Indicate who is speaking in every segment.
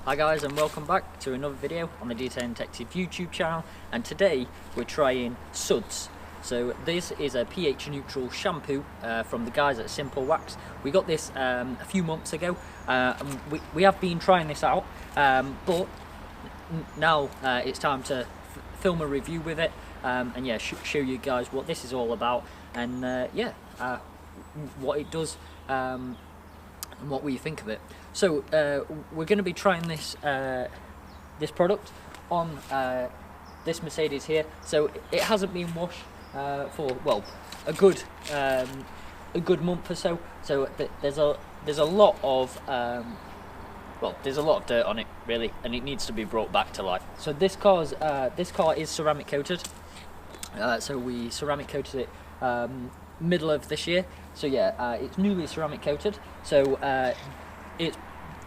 Speaker 1: Hi guys, and welcome back to another video on the Detailing Detective YouTube channel, and today we're trying Suds. So this is a pH neutral shampoo from the guys at SimpleWax. We got this a few months ago, and we have been trying this out, but now it's time to film a review with it, and yeah, show you guys what this is all about, and what it does, and what we think of it. So we're going to be trying this this product on this Mercedes here. So it hasn't been washed for, well, a good month or so. So there's a lot of there's a lot of dirt on it really, and it needs to be brought back to life. So this car is ceramic coated. So we ceramic coated it middle of this year. So yeah, it's newly ceramic coated. So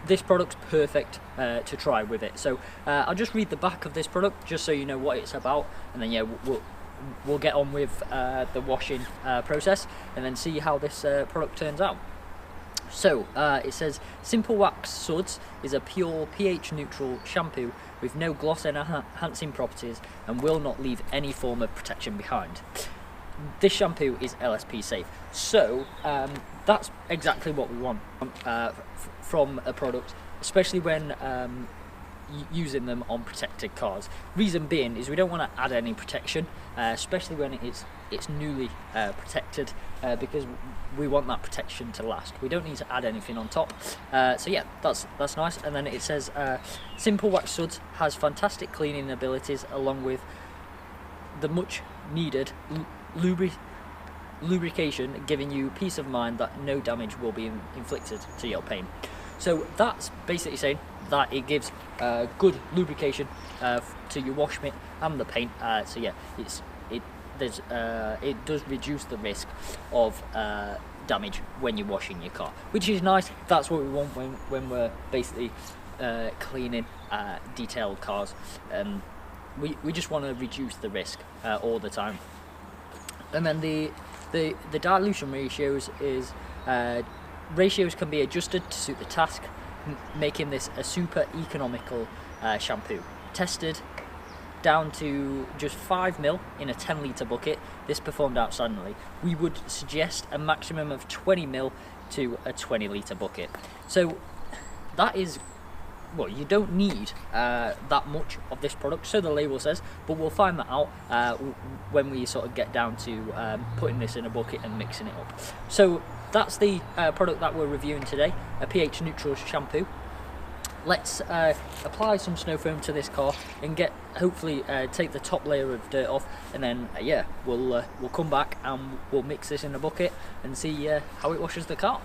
Speaker 1: this product's perfect to try with it. So I'll just read the back of this product just so you know what it's about, and then yeah, we'll get on with the washing process and then see how this product turns out. So it says SimpleWax Suds is a pure pH neutral shampoo with no gloss enhancing properties and will not leave any form of protection behind. This shampoo is LSP safe, so that's exactly what we want from a product, especially when using them on protected cars. Reason being is we don't want to add any protection, especially when it's newly protected, because we want that protection to last. We don't need to add anything on top. So yeah, that's nice. And then it says SimpleWax Suds has fantastic cleaning abilities along with the much needed lubrication, giving you peace of mind that no damage will be inflicted to your paint. So that's basically saying that it gives good lubrication to your Washmitt and the paint. So yeah, it does reduce the risk of damage when you're washing your car, which is nice. That's what we want when we're basically cleaning detailed cars. We just want to reduce the risk all the time. And then the dilution ratios can be adjusted to suit the task, making this a super economical shampoo. Tested down to just 5 ml in a 10 litre bucket, this performed outstandingly. We would suggest a maximum of 20 ml to a 20 litre bucket. So that is, well, you don't need that much of this product, so the label says, but we'll find that out when we sort of get down to putting this in a bucket and mixing it up. So that's the product that we're reviewing today, a pH neutral shampoo. Let's apply some snow foam to this car and hopefully take the top layer of dirt off, and then yeah, we'll come back and we'll mix this in a bucket and see how it washes the car.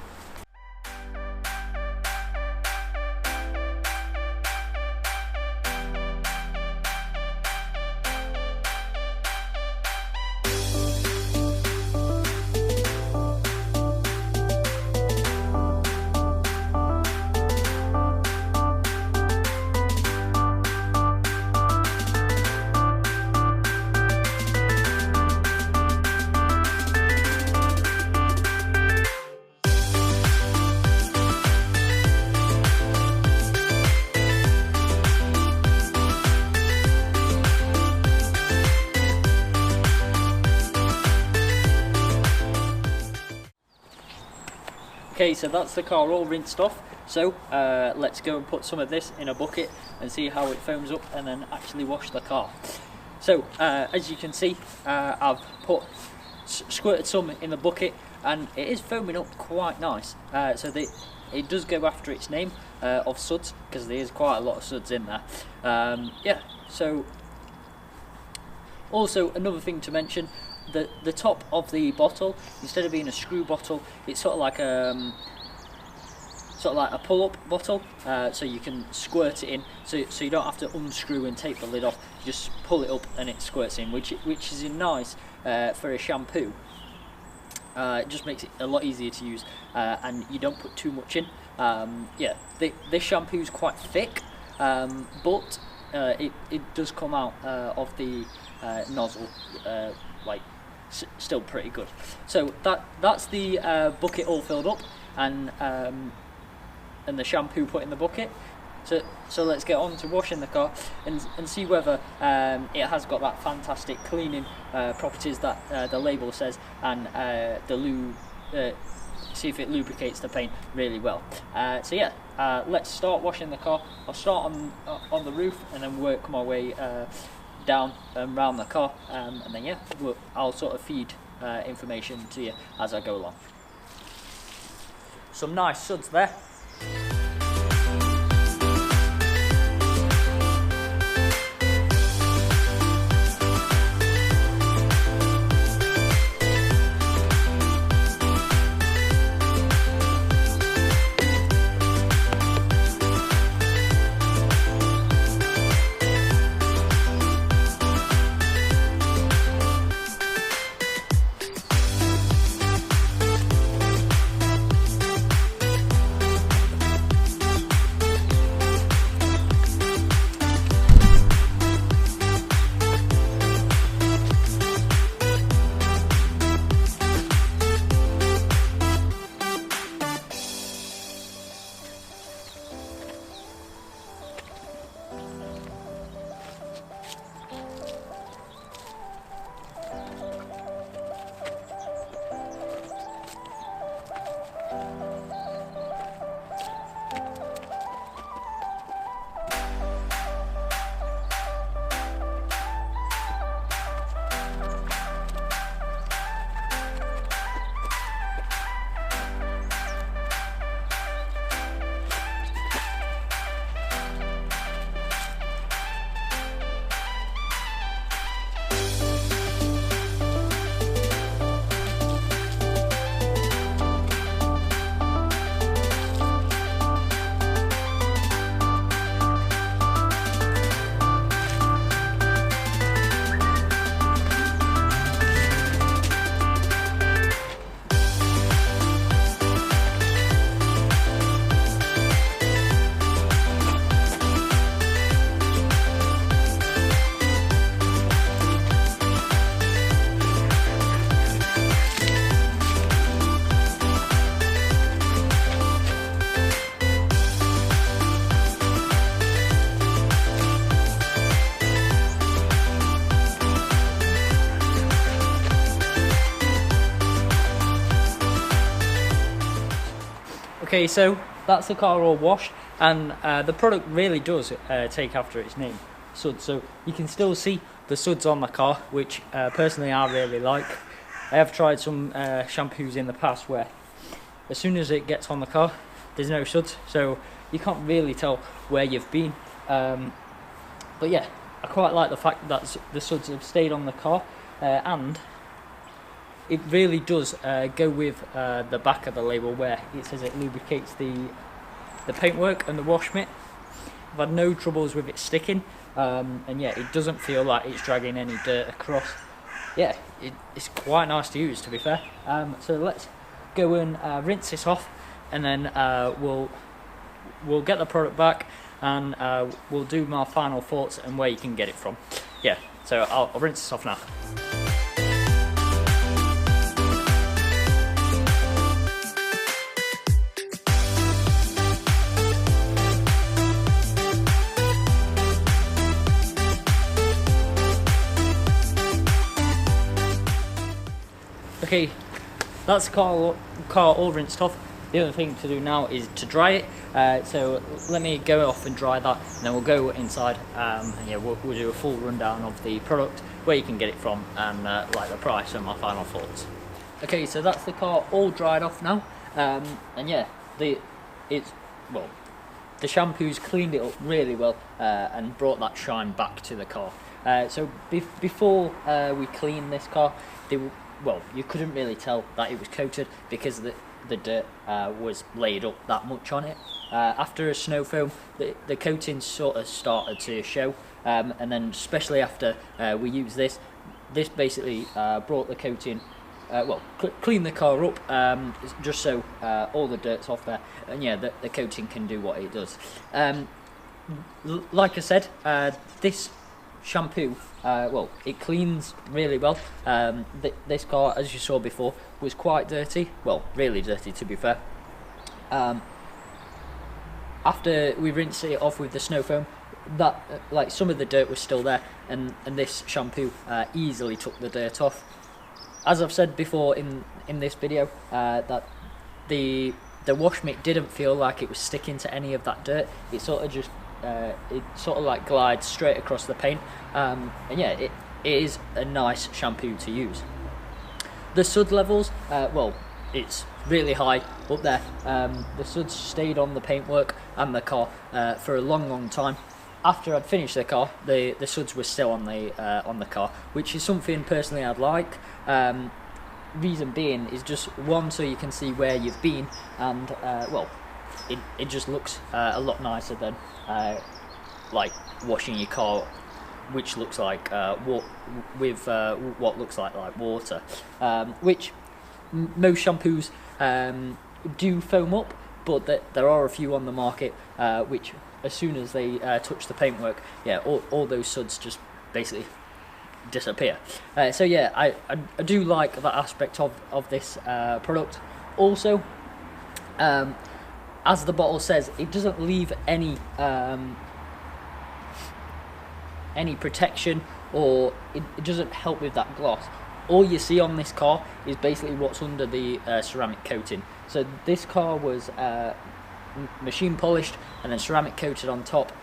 Speaker 1: Okay, so that's the car all rinsed off. So let's go and put some of this in a bucket and see how it foams up and then actually wash the car. So as you can see, I've squirted some in the bucket and it is foaming up quite nice. So it does go after its name of Suds, because there is quite a lot of Suds in there. Yeah, so also another thing to mention, the top of the bottle, instead of being a screw bottle, it's sort of like a pull-up bottle, so you can squirt it in, so you don't have to unscrew and take the lid off. You just pull it up and it squirts in, which is nice for a shampoo. It just makes it a lot easier to use, and you don't put too much in. Yeah, this shampoo is quite thick, but it does come out of the nozzle like still pretty good. So that's the bucket all filled up, and the shampoo put in the bucket. So let's get on to washing the car and see whether it has got that fantastic cleaning properties that the label says, and see if it lubricates the paint really well. So yeah, let's start washing the car. I'll start on the roof and then work my way down and round the car, and then yeah, I'll sort of feed information to you as I go along. Some nice suds there. Okay, so that's the car all washed, and the product really does take after its name, Suds. So you can still see the suds on the car, which personally I really like. I have tried some shampoos in the past where as soon as it gets on the car, there's no suds, so you can't really tell where you've been. But yeah, I quite like the fact that the suds have stayed on the car, and it really does go with the back of the label where it says it lubricates the paintwork and the Washmitt. I've had no troubles with it sticking, and yeah, it doesn't feel like it's dragging any dirt across. Yeah, it's quite nice to use, to be fair. So let's go and rinse this off, and then we'll get the product back, and we'll do my final thoughts and where you can get it from. Yeah, so I'll rinse this off now. Okay, that's the car all rinsed off. The other thing to do now is to dry it. So let me go off and dry that, and then we'll go inside. And yeah, we'll do a full rundown of the product, where you can get it from, and like the price and my final thoughts. Okay, so that's the car all dried off now, and yeah, the shampoo's cleaned it up really well and brought that shine back to the car. So before we cleaned this car, you couldn't really tell that it was coated because the dirt was laid up that much on it. After a snow foam, the coating sort of started to show, and then especially after we used this basically brought the coating, clean the car up, just so all the dirt's off there, and yeah, the coating can do what it does. Like I said, this shampoo, it cleans really well. This car, as you saw before, was quite dirty, really dirty to be fair. after we rinsed it off with the snow foam, that like some of the dirt was still there, and this shampoo easily took the dirt off. As I've said before in this video, that the Washmitt didn't feel like it was sticking to any of that dirt. It sort of just like glides straight across the paint, and yeah, it is a nice shampoo to use. The Suds levels, well, it's really high up there. The Suds stayed on the paintwork and the car for a long time. After I'd finished the car, the Suds were still on the car, which is something personally I'd like. Reason being is just one, so you can see where you've been, and well, it just looks a lot nicer than like washing your car, which looks like what looks like water, which most shampoos do foam up, but there are a few on the market which, as soon as they touch the paintwork, yeah, all those Suds just basically disappear. So yeah, I do like that aspect of this product. Also, as the bottle says, it doesn't leave any protection, or it doesn't help with that gloss. All you see on this car is basically what's under the ceramic coating. So this car was machine polished and then ceramic coated on top,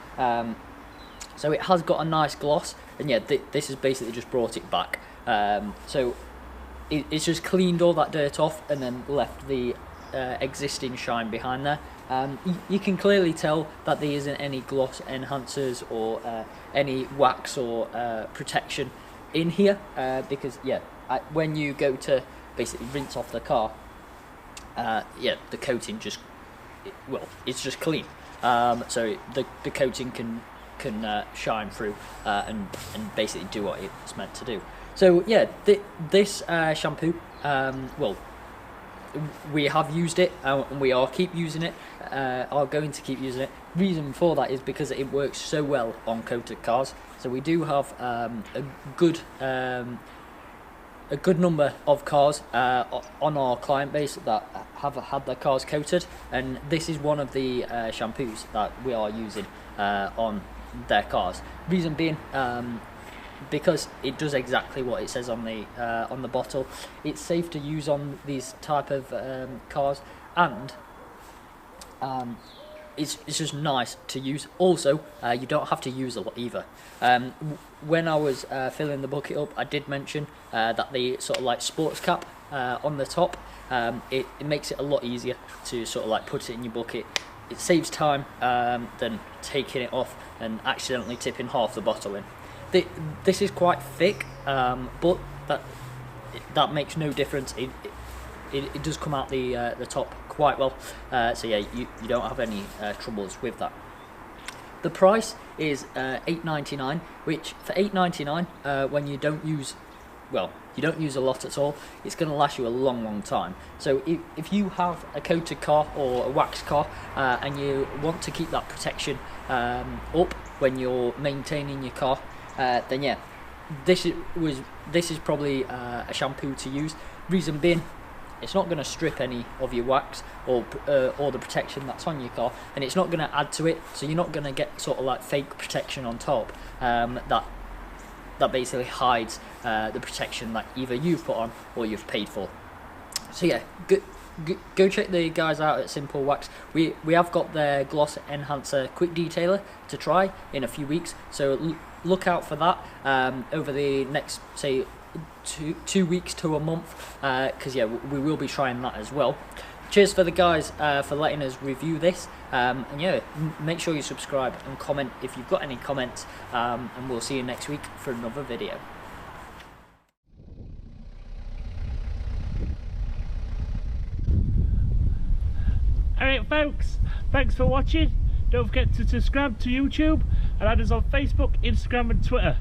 Speaker 1: so it has got a nice gloss, and yeah, this has basically just brought it back. So it's just cleaned all that dirt off and then left the existing shine behind there. You can clearly tell that there isn't any gloss enhancers or any wax or protection in here, because yeah, when you go to basically rinse off the car, yeah, the coating just, well, it's just clean, so the coating can shine through and basically do what it's meant to do. So yeah, this shampoo, well, we have used it and we are going to keep using it. Reason for that is because it works so well on coated cars. So we do have a good number of cars on our client base that have had their cars coated, and this is one of the shampoos that we are using on their cars. Reason being, because it does exactly what it says on the bottle. It's safe to use on these type of cars, and it's just nice to use. Also, you don't have to use a lot either. When I was filling the bucket up, I did mention that the sort of like sports cap on the top, it makes it a lot easier to sort of like put it in your bucket. It saves time than taking it off and accidentally tipping half the bottle in. This is quite thick, but that makes no difference. It does come out the top quite well, so yeah, you don't have any troubles with that. The price is $8.99, which for $8.99, when you don't use, well, you don't use a lot at all, it's going to last you a long time. So if you have a coated car or a waxed car, and you want to keep that protection up when you're maintaining your car, then yeah, this is probably a shampoo to use. Reason being, it's not going to strip any of your wax or the protection that's on your car, and it's not going to add to it, so you're not going to get sort of like fake protection on top that basically hides the protection that either you've put on or you've paid for. So yeah, go check the guys out at SimpleWax. We have got their gloss enhancer quick detailer to try in a few weeks, so look out for that over the next, say, two weeks to a month, because yeah, we will be trying that as well. Cheers for the guys for letting us review this, and yeah, make sure you subscribe and comment if you've got any comments, and we'll see you next week for another video.
Speaker 2: Alright folks, thanks for watching. Don't forget to subscribe to YouTube and add us on Facebook, Instagram and Twitter.